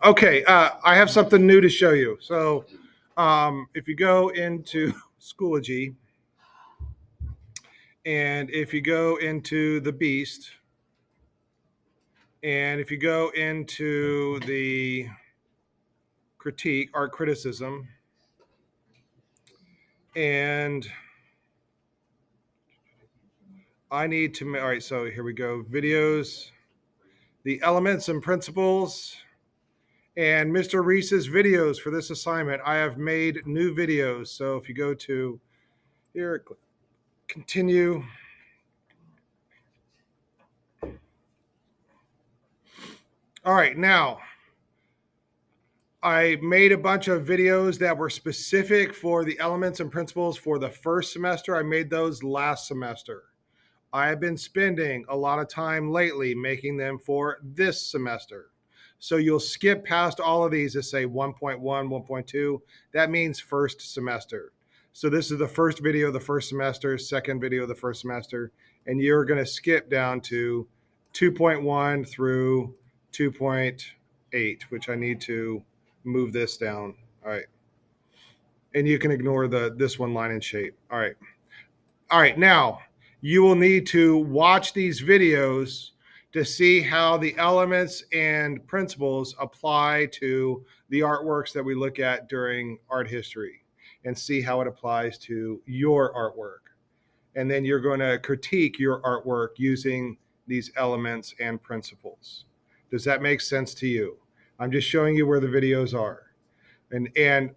Okay, I have something new to show you. So, if you go into Schoology, and if you go into the Beast, and if you go into the critique, art criticism, and I need to, all right, so here we go, videos, the elements and principles, and Mr. Reese's videos for this assignment. I have made new videos. So if you go to here, continue. All right, now I made a bunch of videos that were specific for the elements and principles for the first semester. I made those last semester. I have been spending a lot of time lately making them for this semester. So you'll skip past all of these to say 1.1, 1.2. That means first semester. So this is the first video of the first semester, second video of the first semester, and you're going to skip down to 2.1 through 2.8, which I need to move this down. All right. And you can ignore this one, line and shape. All right. All right. Now you will need to watch these videos to see how the elements and principles apply to the artworks that we look at during art history, and see how it applies to your artwork. And then you're going to critique your artwork using these elements and principles. Does that make sense to you? I'm just showing you where the videos are. And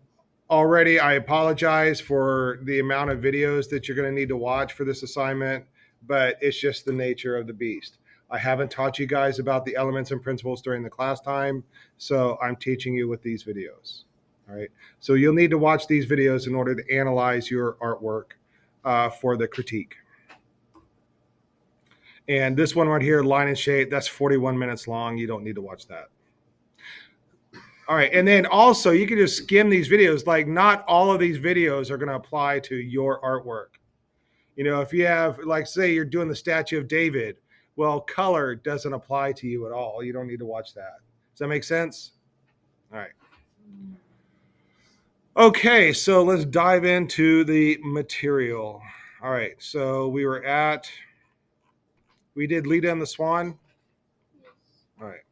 already I apologize for the amount of videos that you're going to need to watch for this assignment, but it's just the nature of the beast. I haven't taught you guys about the elements and principles during the class time, so I'm teaching you with these videos. All right. So you'll need to watch these videos in order to analyze your artwork for the critique. And this one right here, line and shape, that's 41 minutes long. You don't need to watch that. All right. And then also you can just skim these videos. Like not all of these videos are going to apply to your artwork. You know, if you have, like, say you're doing the statue of David, well, color doesn't apply to you at all. You don't need to watch that. Does that make sense? All right. Okay. So let's dive into the material. All right. So we did Leda and the Swan. All right.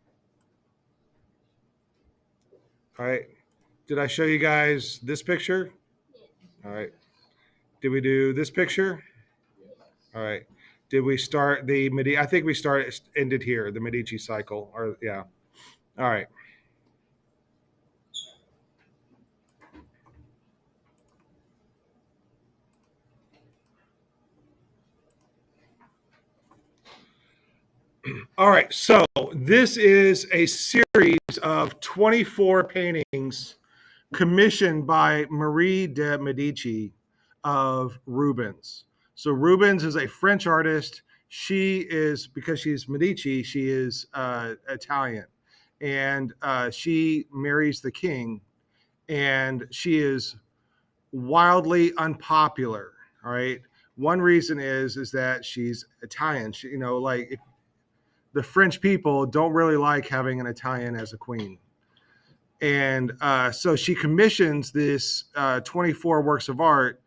All right. Did I show you guys this picture? All right. Did we do this picture? All right. Did we start the Medici? I think we ended here, the Medici cycle. Or yeah. All right. All right. So this is a series of 24 paintings commissioned by Marie de Medici of Rubens. So Rubens is a French artist. She is, because she's Medici, she is Italian. And she marries the king. And she is wildly unpopular. All right. One reason is that she's Italian. She, like the French people don't really like having an Italian as a queen. And so she commissions this 24 works of art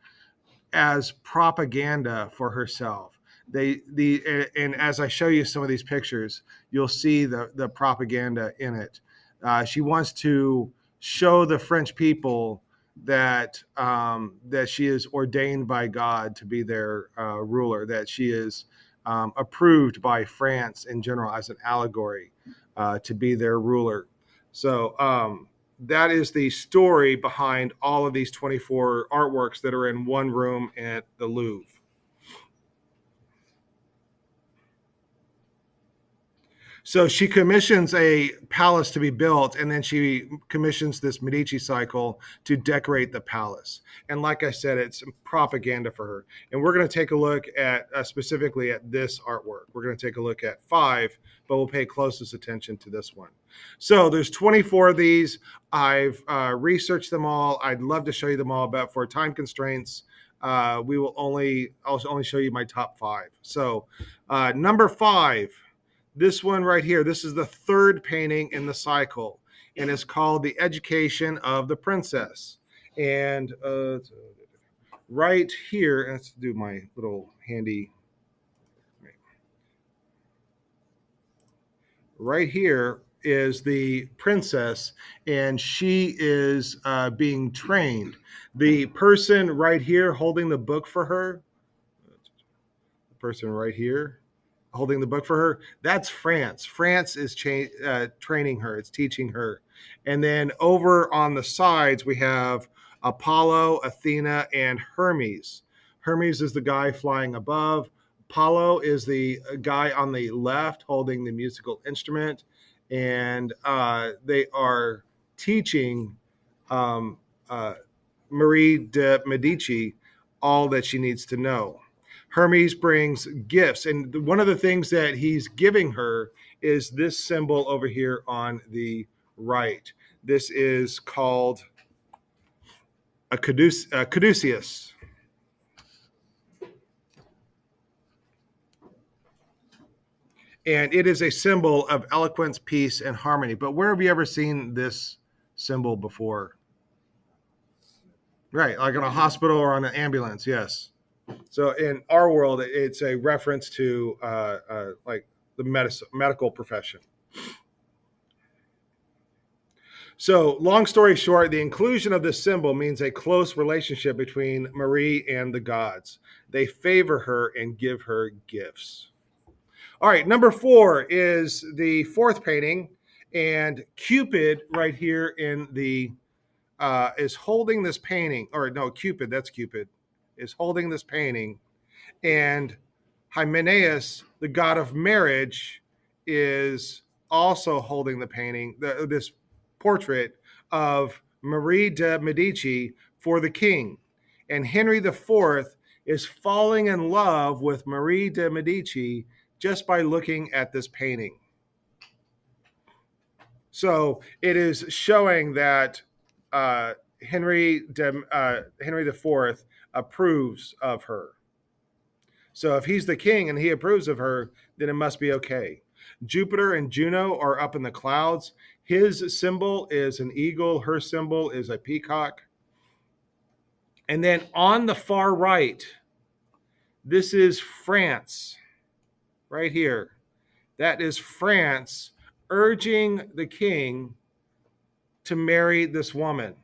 as propaganda for herself. And as I show you some of these pictures, you'll see the propaganda in it. She wants to show the French people that she is ordained by God to be their ruler, that she is approved by France in general as an allegory to be their ruler. So that is the story behind all of these 24 artworks that are in one room at the Louvre. So she commissions a palace to be built, and then she commissions this Medici cycle to decorate the palace. And like I said, it's propaganda for her. And we're going to take a look at specifically at this artwork. We're going to take a look at 5, but we'll pay closest attention to this one. So there's 24 of these. I've researched them all. I'd love to show you them all, but for time constraints, I'll only show you my top 5. So number 5. This one right here, this is the third painting in the cycle. and it's called The Education of the Princess. And right here, let's do my little handy. Right here is the princess, and she is being trained. The person right here holding the book for her, the person right here holding the book for her, that's France. France is training her, it's teaching her. And then over on the sides, we have Apollo, Athena, and Hermes. Hermes is the guy flying above. Apollo is the guy on the left holding the musical instrument. And they are teaching um, Marie de Medici all that she needs to know. Hermes brings gifts, and one of the things that he's giving her is this symbol over here on the right. This is called a caduceus. And it is a symbol of eloquence, peace, and harmony. But where have you ever seen this symbol before? Right, like on a hospital or on an ambulance, yes. So in our world, it's a reference to like the medical profession. So long story short, the inclusion of this symbol means a close relationship between Marie and the gods. They favor her and give her gifts. All right, number 4 is the fourth painting, and Cupid right here in the is holding this painting, or no, Cupid, that's Cupid, is holding this painting, and Hymenaeus, the god of marriage, is also holding the painting, this portrait of Marie de Medici for the king. And Henry IV is falling in love with Marie de Medici just by looking at this painting. So it is showing that Henry IV approves of her. So if he's the king and he approves of her, then it must be okay. Jupiter and Juno are up in the clouds. His symbol is an eagle. Her symbol is a peacock. And then on the far right, this is France, right here. That is France urging the king to marry this woman.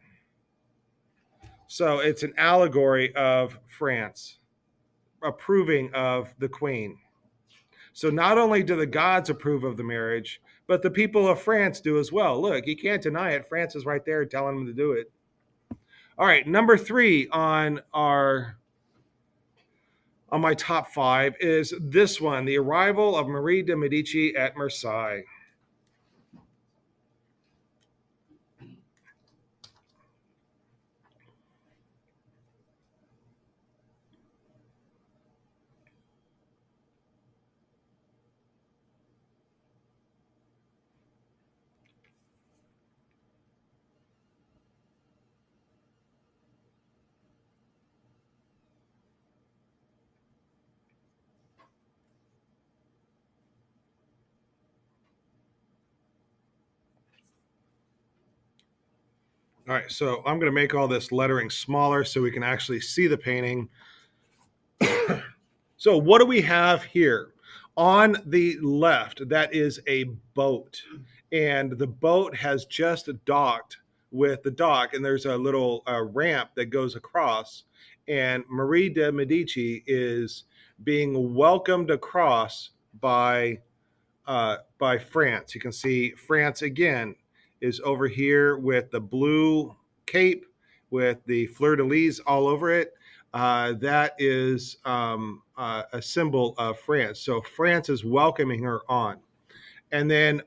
So it's an allegory of France approving of the queen. So not only do the gods approve of the marriage, but the people of France do as well. Look, you can't deny it. France is right there telling them to do it. All right, number 3 on my top 5 is this one, the arrival of Marie de Medici at Versailles. All right, so I'm going to make all this lettering smaller so we can actually see the painting. So what do we have here? On the left, that is a boat. And the boat has just docked with the dock, and there's a little ramp that goes across. And Marie de Medici is being welcomed across by France. You can see France again is over here with the blue cape with the fleur-de-lis all over it. That is a symbol of France. So France is welcoming her on. And then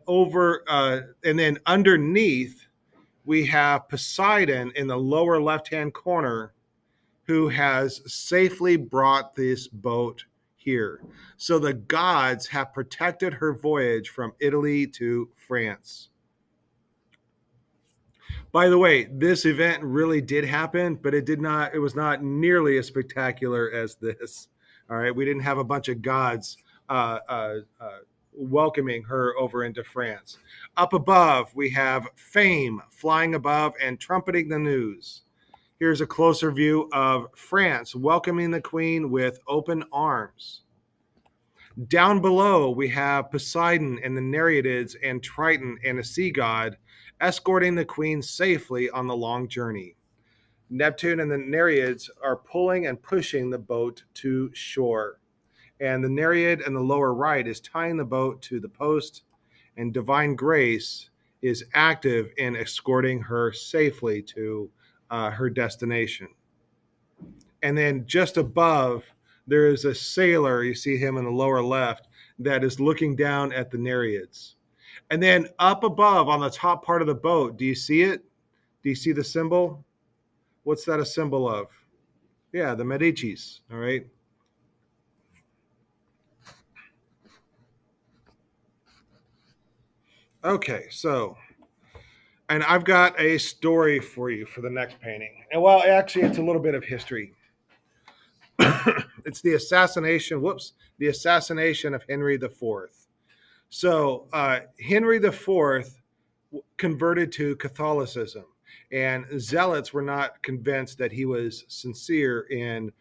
underneath, we have Poseidon in the lower left-hand corner, who has safely brought this boat here. So the gods have protected her voyage from Italy to France. By the way, this event really did happen, but it was not nearly as spectacular as this. All right, we didn't have a bunch of gods welcoming her over into France. Up above, we have Fame flying above and trumpeting the news. Here's a closer view of France welcoming the Queen with open arms. Down below, we have Poseidon and the Nereids and Triton and a sea god escorting the Queen safely on the long journey. Neptune and the Nereids are pulling and pushing the boat to shore. And the Nereid in the lower right is tying the boat to the post, and Divine Grace is active in escorting her safely to her destination. And then just above, there is a sailor, you see him in the lower left, that is looking down at the Nereids. And then up above on the top part of the boat, do you see it? Do you see the symbol? What's that a symbol of? Yeah, the Medicis, all right? Okay, so, and I've got a story for you for the next painting. And well, actually, it's a little bit of history. It's the assassination of Henry IV. So, Henry IV converted to Catholicism, and zealots were not convinced that he was sincere in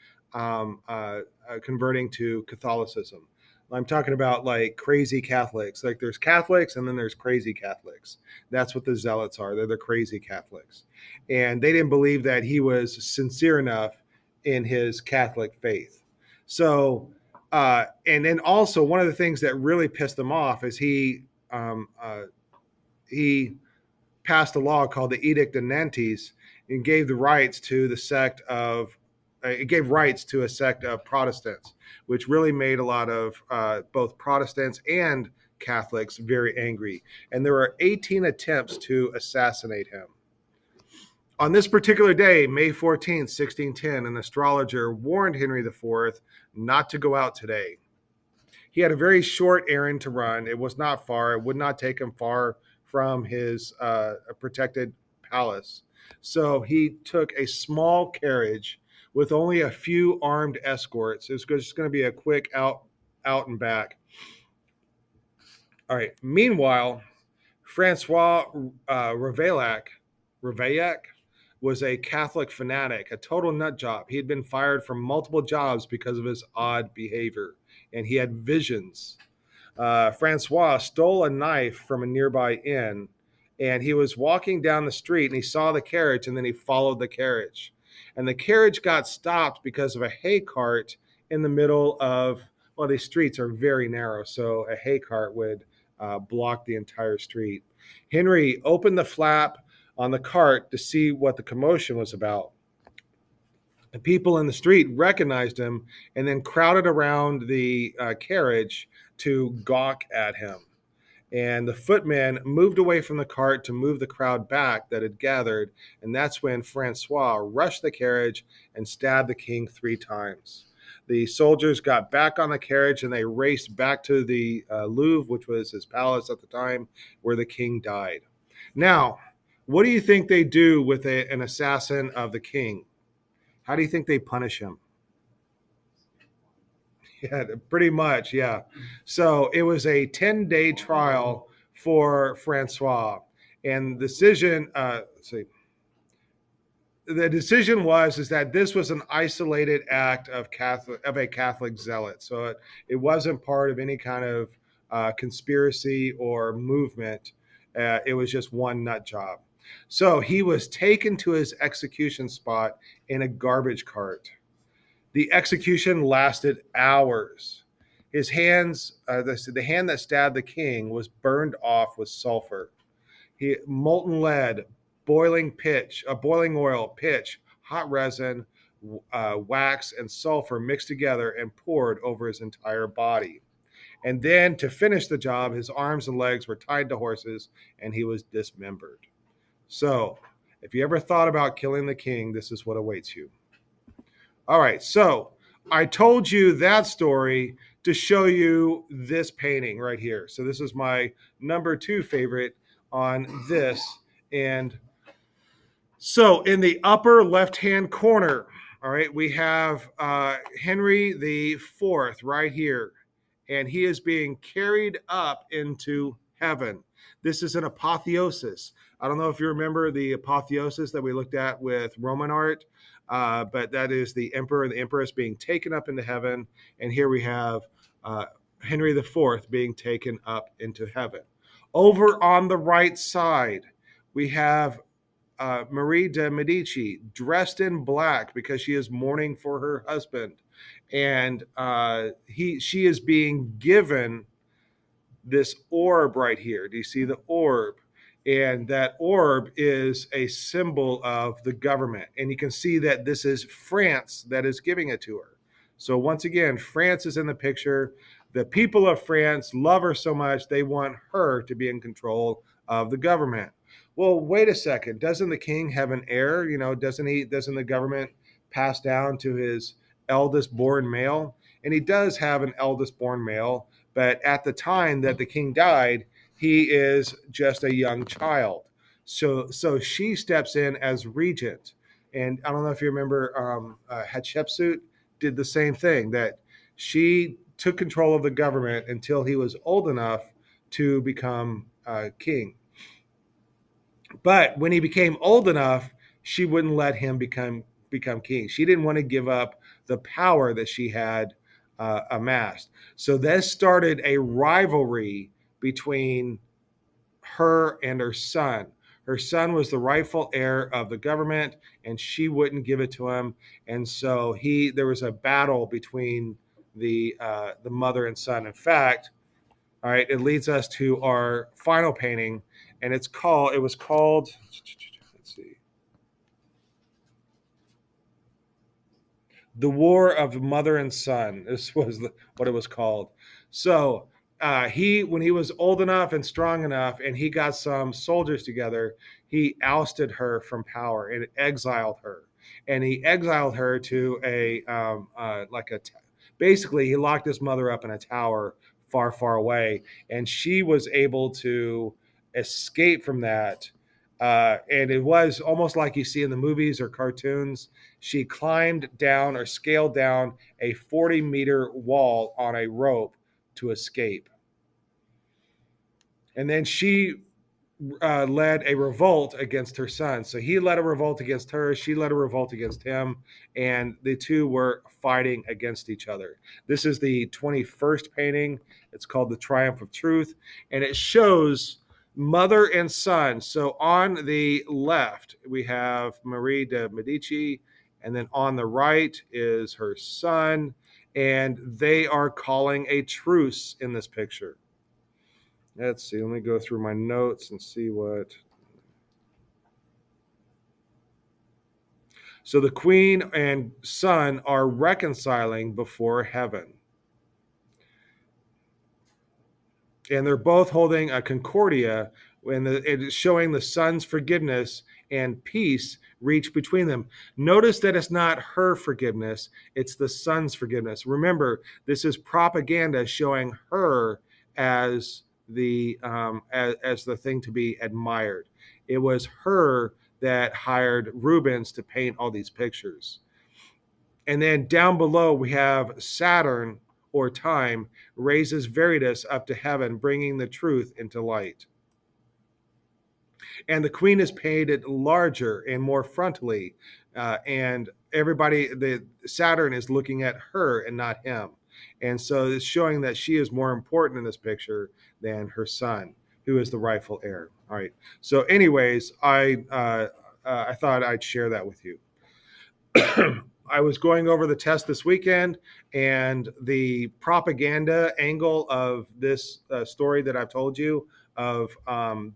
converting to Catholicism. I'm talking about like crazy Catholics. Like there's Catholics and then there's crazy Catholics. That's what the zealots are. They're the crazy Catholics. And they didn't believe that he was sincere enough in his Catholic faith. So, and then also one of the things that really pissed him off is he passed a law called the Edict of Nantes and gave the rights to the sect of it gave rights to a sect of Protestants, which really made a lot of both Protestants and Catholics very angry. And there were 18 attempts to assassinate him. On this particular day, May 14th, 1610, an astrologer warned Henry IV not to go out today. He had a very short errand to run. It was not far. It would not take him far from his protected palace. So he took a small carriage with only a few armed escorts. It was just going to be a quick out and back. All right. Meanwhile, Francois Ravaillac was a Catholic fanatic, a total nut job. He had been fired from multiple jobs because of his odd behavior, and he had visions. Francois stole a knife from a nearby inn, and he was walking down the street and he saw the carriage, and then he followed the carriage. And the carriage got stopped because of a hay cart in the middle of, well, these streets are very narrow, so a hay cart would block the entire street. Henry opened the flap on the cart to see what the commotion was about. The people in the street recognized him and then crowded around the carriage to gawk at him. And the footman moved away from the cart to move the crowd back that had gathered. And that's when Francois rushed the carriage and stabbed the king 3 times. The soldiers got back on the carriage and they raced back to the Louvre, which was his palace at the time, where the king died. Now, what do you think they do with an assassin of the king? How do you think they punish him? Yeah, pretty much. Yeah. So it was a 10-day trial for Francois. And the decision was is that this was an isolated act of a Catholic zealot. So it wasn't part of any kind of conspiracy or movement. It was just one nut job. So he was taken to his execution spot in a garbage cart. The execution lasted hours. His hands, the hand that stabbed the king, was burned off with sulfur. Molten lead, boiling oil, pitch, hot resin, wax, and sulfur mixed together and poured over his entire body. And then to finish the job, his arms and legs were tied to horses and he was dismembered. So, if you ever thought about killing the king, this is what awaits you. All right, so I told you that story to show you this painting right here. So this is my number 2 favorite on this. And so in the upper left-hand corner, all right, we have Henry the IV right here. and he is being carried up into heaven. This is an apotheosis. I don't know if you remember the apotheosis that we looked at with Roman art, but that is the emperor and the empress being taken up into heaven. And here we have Henry IV being taken up into heaven. Over on the right side, we have Marie de Medici dressed in black because she is mourning for her husband, and she is being given this orb right here. Do you see the orb? And that orb is a symbol of the government. And you can see that this is France that is giving it to her. So once again, France is in the picture. The people of France love her so much, they want her to be in control of the government. Well, wait a second. Doesn't the king have an heir? Doesn't the government pass down to his eldest born male? And he does have an eldest born male, but at the time that the king died, he is just a young child. So she steps in as regent. And I don't know if you remember, Hatshepsut did the same thing, that she took control of the government until he was old enough to become king. But when he became old enough, she wouldn't let him become king. She didn't want to give up the power that she had amassed. So this started a rivalry between her and her son. Her son was the rightful heir of the government, and she wouldn't give it to him. And so there was a battle between the mother and son. In fact, all right, it leads us to our final painting, and it was called, let's see, The War of Mother and Son. This was what it was called. So when he was old enough and strong enough, and he got some soldiers together, he ousted her from power and exiled her. And he exiled her to basically he locked his mother up in a tower far, far away, and she was able to escape from that. And it was almost like you see in the movies or cartoons. She climbed down or scaled down a 40-meter wall on a rope to escape. And then she led a revolt against her son. So he led a revolt against her. She led a revolt against him. And the two were fighting against each other. This is the 21st painting. It's called The Triumph of Truth. And it shows mother and son. So on the left, we have Marie de Medici. And then on the right is her son. And they are calling a truce in this picture. Let's see. Let me go through my notes and see what. So the queen and son are reconciling before heaven. And they're both holding a concordia, and it is showing the son's forgiveness and peace reach between them. Notice that it's not her forgiveness, it's the son's forgiveness. Remember, this is propaganda showing her as the thing to be admired. It was her that hired Rubens to paint all these pictures. And then down below we have Saturn, or time, raises Veritas up to heaven, bringing the truth into light. And the queen is painted larger and more frontally, and the Saturn is looking at her and not him. And so it's showing that she is more important in this picture than her son, who is the rightful heir. All right. So, anyways, I thought I'd share that with you. I was going over the test this weekend, and the propaganda angle of this story that I've told you of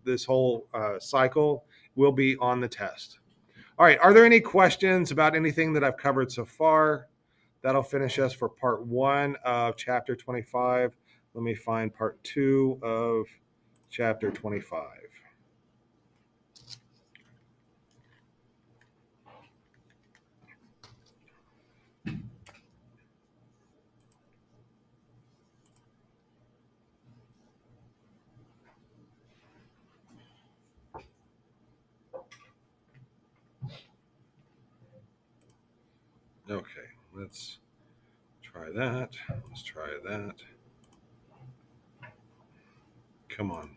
this whole cycle will be on the test. All right. Are there any questions about anything that I've covered so far? That'll finish us for part 1 of chapter 25. Let me find part 2 of chapter 25. Okay, let's try that. Let's try that. Come on.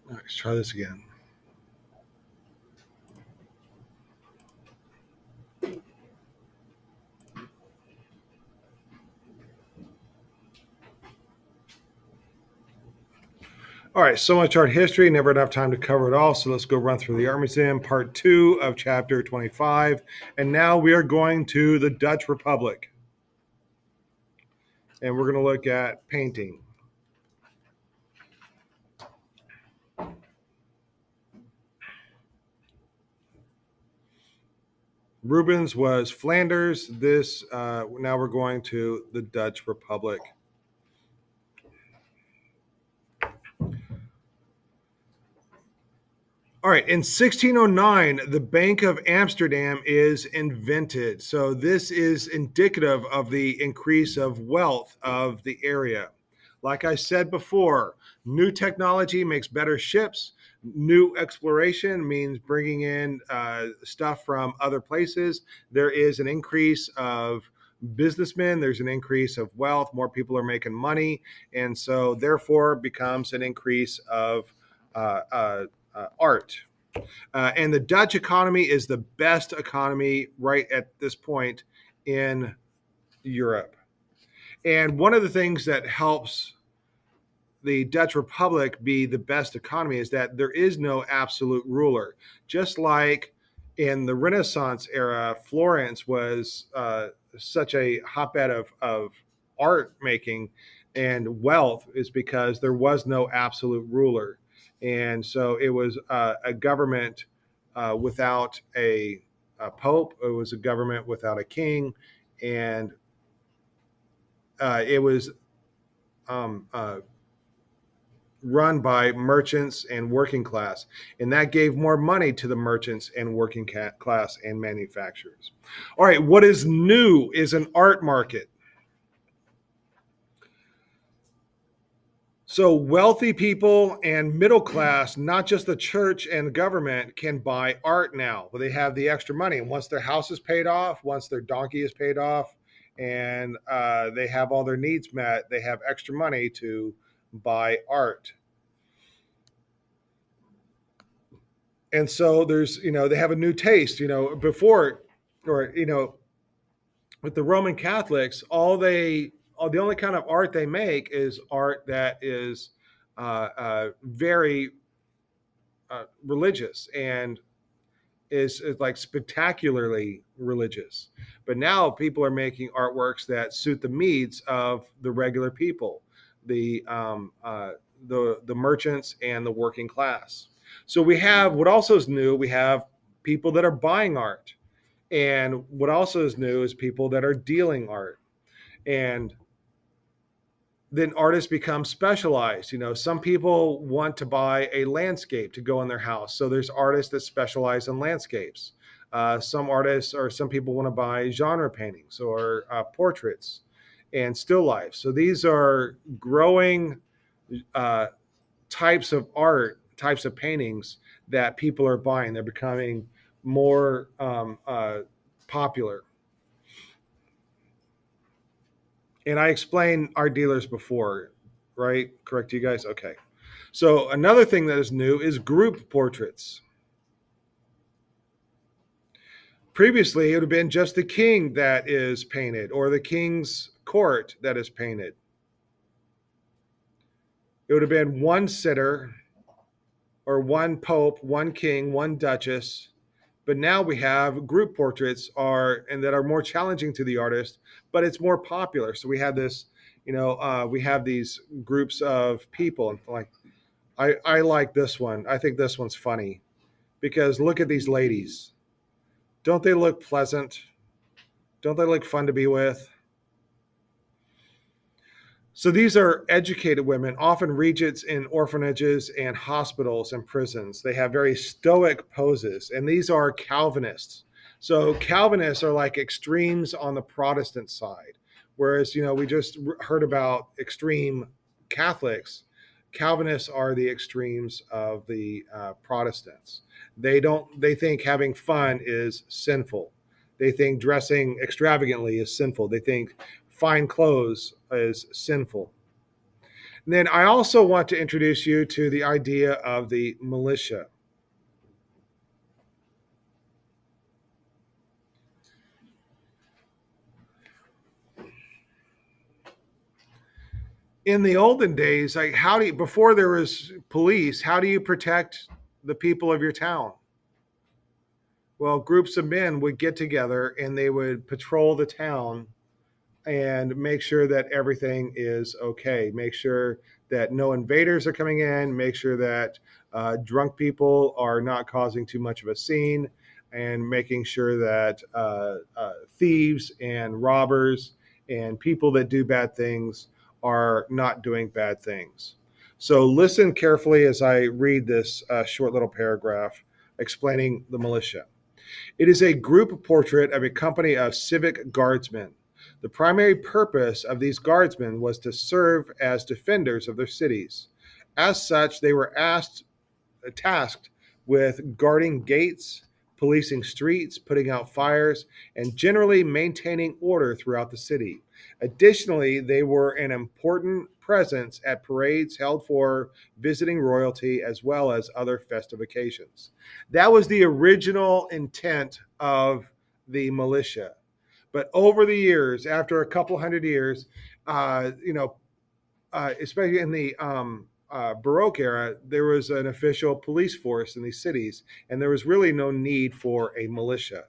All right, let's try this again. All right, so much art history, never enough time to cover it all. So let's go run through the Art Museum, part 2 of chapter 25. And now we are going to the Dutch Republic. And we're going to look at painting. Rubens was Flanders. This, now we're going to the Dutch Republic. All right, in 1609, the Bank of Amsterdam is invented. So this is indicative of the increase of wealth of the area. Like I said before, new technology makes better ships. New exploration means bringing in stuff from other places. There is an increase of businessmen. There's an increase of wealth. More people are making money. And so therefore becomes an increase of art. And the Dutch economy is the best economy right at this point in Europe. And one of the things that helps the Dutch Republic be the best economy is that there is no absolute ruler. Just like in the Renaissance era, Florence was such a hotbed of art making and wealth, is because there was no absolute ruler. And so it was a government without a pope. It was a government without a king, and it was run by merchants and working class, and that gave more money to the merchants and working class and manufacturers. All right, what is new is an art market. So wealthy people and middle class, not just the church and government, can buy art now. Well, they have the extra money. And once their house is paid off, once their donkey is paid off, and they have all their needs met, they have extra money to buy art. And so there's, they have a new taste, before, or, with the Roman Catholics, the only kind of art they make is art that is very religious and is like spectacularly religious. But now people are making artworks that suit the needs of the regular people, the merchants and the working class. So we have, what also is new, we have people that are buying art. And what also is new is people that are dealing art. And then artists become specialized. Some people want to buy a landscape to go in their house. So there's artists that specialize in landscapes. Some artists or some people want to buy genre paintings or portraits and still life. So these are growing types of art, types of paintings that people are buying. They're becoming more popular. And I explained art dealers before, right? Correct, you guys? Okay. So another thing that is new is group portraits. Previously, it would have been just the king that is painted or the king's court that is painted. It would have been one sitter or one pope, one king, one duchess. But now we have group portraits and that are more challenging to the artist, but it's more popular. So we have this, we have these groups of people, and like, I like this one. I think this one's funny. because look at these ladies. Don't they look pleasant? Don't they look fun to be with? So these are educated women, often regents in orphanages and hospitals and prisons. They have very stoic poses, and these are Calvinists. So Calvinists are like extremes on the Protestant side, whereas we just heard about extreme Catholics. Calvinists are the extremes of the Protestants. They think having fun is sinful. They think dressing extravagantly is sinful. They think fine clothes is sinful. And then I also want to introduce you to the idea of the militia. In the olden days, like before there was police, how do you protect the people of your town? Well, groups of men would get together and they would patrol the town and make sure that everything is okay. Make sure that no invaders are coming in. Make sure that drunk people are not causing too much of a scene, and making sure that thieves and robbers and people that do bad things are not doing bad things. So listen carefully as I read this short little paragraph explaining the militia. It is a group portrait of a company of civic guardsmen. The primary purpose of these guardsmen was to serve as defenders of their cities. As such, they were tasked with guarding gates, policing streets, putting out fires, and generally maintaining order throughout the city. Additionally, they were an important presence at parades held for visiting royalty as well as other festive occasions. That was the original intent of the militia. But over the years, after a couple hundred years, especially in the Baroque era, there was an official police force in these cities, and there was really no need for a militia.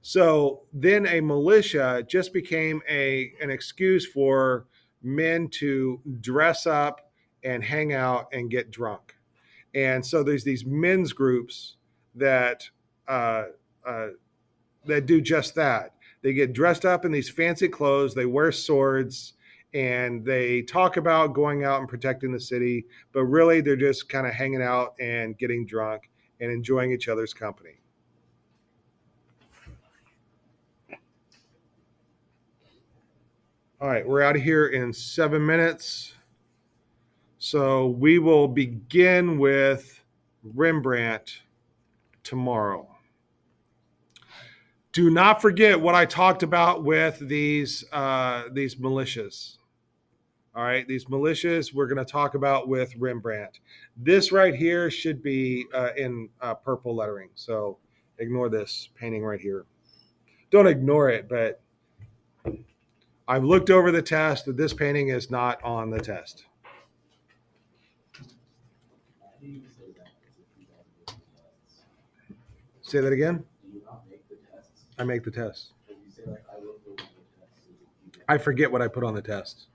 So then a militia just became an excuse for men to dress up and hang out and get drunk. And so there's these men's groups that uh, uh, that do just that. They get dressed up in these fancy clothes, they wear swords, and they talk about going out and protecting the city, but really they're just kind of hanging out and getting drunk and enjoying each other's company. All right, we're out of here in 7 minutes. So we will begin with Rembrandt tomorrow. Do not forget what I talked about with these militias. All right, these militias we're going to talk about with Rembrandt. This right here should be in purple lettering, so ignore this painting right here. Don't ignore it, but I've looked over the test. This painting is not on the test. Say that again. I make the test. I forget what I put on the test.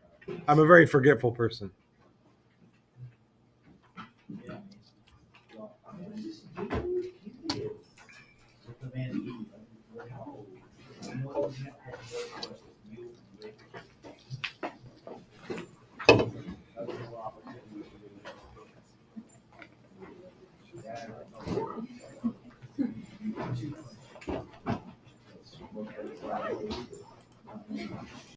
I'm a very forgetful person.